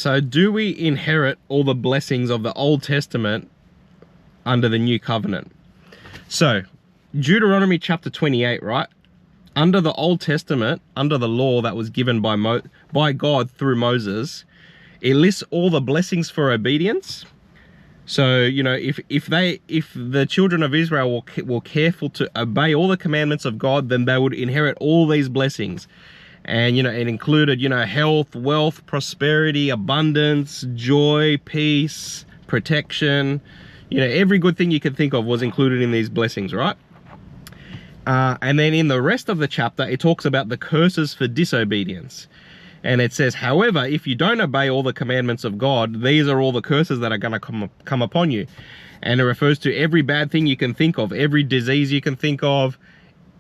So do we inherit all the blessings of the Old Testament under the New Covenant? So Deuteronomy chapter 28, right? Under the Old Testament, under the law that was given by God through Moses, it lists all the blessings for obedience. So, you know, if the children of Israel were careful to obey all the commandments of God, then they would inherit all these blessings. And, you know, it included, you know, health, wealth, prosperity, abundance, joy, peace, protection. You know, every good thing you could think of was included in these blessings, right? And then in the rest of the chapter, it talks about the curses for disobedience. And it says, however, if you don't obey all the commandments of God, these are all the curses that are going to come upon you. And it refers to every bad thing you can think of, every disease you can think of,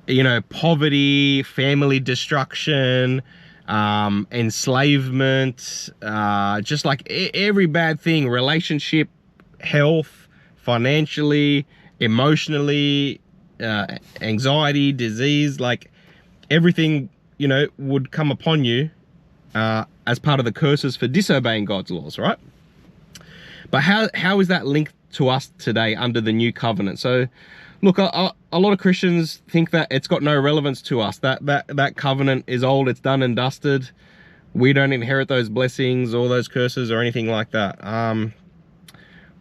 you know, poverty, family destruction, enslavement, just like every bad thing, relationship, health, financially, emotionally, anxiety, disease, like everything, you know, would come upon you as part of the curses for disobeying God's laws, right? But how is that linked to us today under the New Covenant? So look, a lot of Christians think that it's got no relevance to us, that covenant is old, it's done and dusted. We don't inherit those blessings or those curses or anything like that.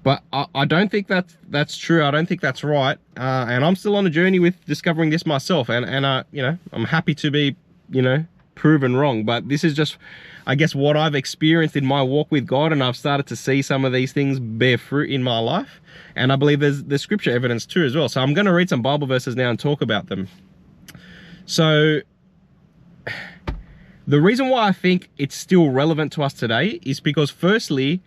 But I don't think that's true. I don't think that's right. And I'm still on a journey with discovering this myself. And you know, I'm happy to be, you know, proven wrong. But this is just, I guess, what I've experienced in my walk with God, and I've started to see some of these things bear fruit in my life. And I believe there's scripture evidence too as well. So I'm going to read some Bible verses now and talk about them. So the reason why I think it's still relevant to us today is because, firstly,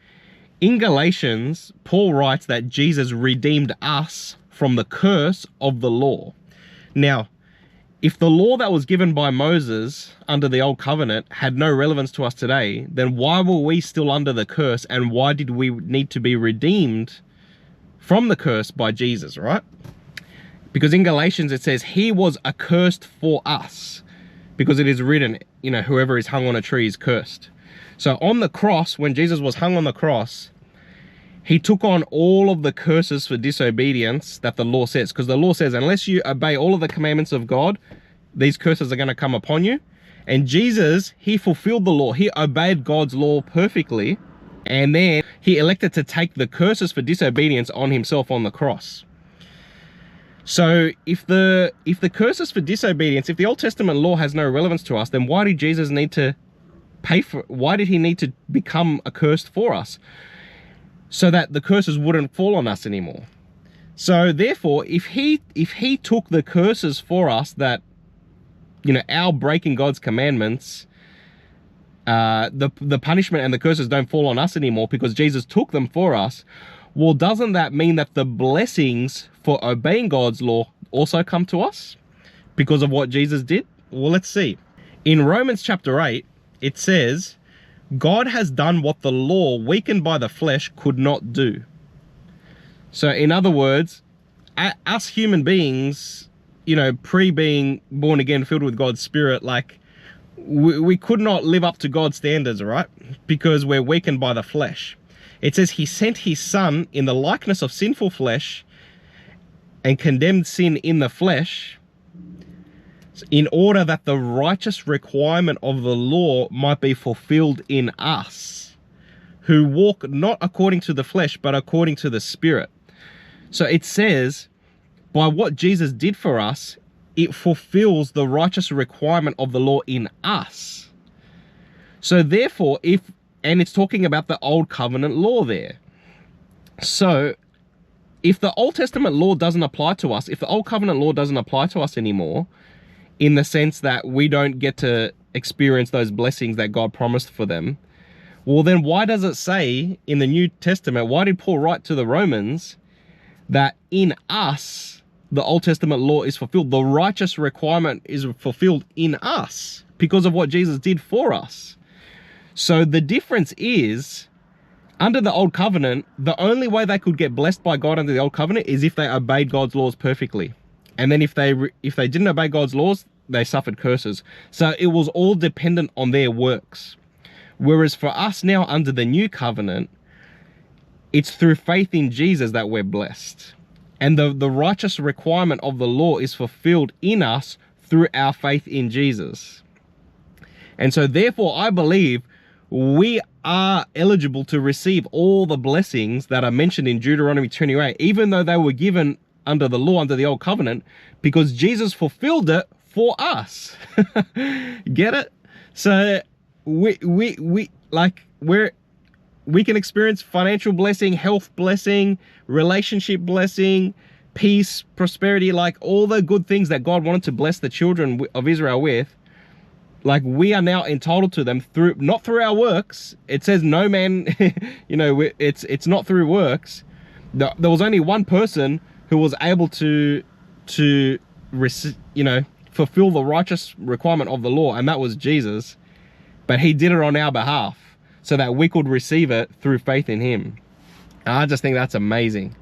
in Galatians, Paul writes that Jesus redeemed us from the curse of the law. Now, if the law that was given by Moses under the Old Covenant had no relevance to us today, then why were we still under the curse, and why did we need to be redeemed from the curse by Jesus, right? Because in Galatians it says, he was accursed for us, because it is written, you know, whoever is hung on a tree is cursed. So on the cross, when Jesus was hung on the cross, he took on all of the curses for disobedience that the law says. Because the law says, unless you obey all of the commandments of God, these curses are going to come upon you. And Jesus, he fulfilled the law. He obeyed God's law perfectly. And then he elected to take the curses for disobedience on himself on the cross. So if the curses for disobedience, if the Old Testament law has no relevance to us, then why did Jesus need to why did he need to become accursed for us? So that the curses wouldn't fall on us anymore. So therefore, if he took the curses for us, that, you know, our breaking God's commandments, the punishment and the curses don't fall on us anymore because Jesus took them for us, well, doesn't that mean that the blessings for obeying God's law also come to us because of what Jesus did? Well, let's see. In Romans chapter 8, it says, God has done what the law, weakened by the flesh, could not do. So in other words, us human beings, you know, pre-being born again, filled with God's Spirit, like we could not live up to God's standards, right? Because we're weakened by the flesh. It says he sent his son in the likeness of sinful flesh and condemned sin in the flesh, in order that the righteous requirement of the law might be fulfilled in us, who walk not according to the flesh, but according to the Spirit. So it says, by what Jesus did for us, it fulfills the righteous requirement of the law in us. So therefore, and it's talking about the Old Covenant law there. So if the Old Testament law doesn't apply to us, if the Old Covenant law doesn't apply to us anymore, in the sense that we don't get to experience those blessings that God promised for them, well, then why does it say in the New Testament, why did Paul write to the Romans that in us, the Old Testament law is fulfilled? The righteous requirement is fulfilled in us because of what Jesus did for us. So the difference is, under the Old Covenant, the only way they could get blessed by God under the Old Covenant is if they obeyed God's laws perfectly. And then if they didn't obey God's laws, they suffered curses. So it was all dependent on their works. Whereas for us now under the new covenant, it's through faith in Jesus that we're blessed. And the righteous requirement of the law is fulfilled in us through our faith in Jesus. And so therefore, I believe we are eligible to receive all the blessings that are mentioned in Deuteronomy 28, even though they were given under the law, under the old covenant, because Jesus fulfilled it for us. Get it? So we can experience financial blessing, health blessing, relationship blessing, peace, prosperity, like all the good things that God wanted to bless the children of Israel with. Like, we are now entitled to them through, not through our works. It says no man, you know, it's not through works. There was only one person who was able to you know, fulfill the righteous requirement of the law, and that was Jesus. But he did it on our behalf so that we could receive it through faith in him. And I just think that's amazing.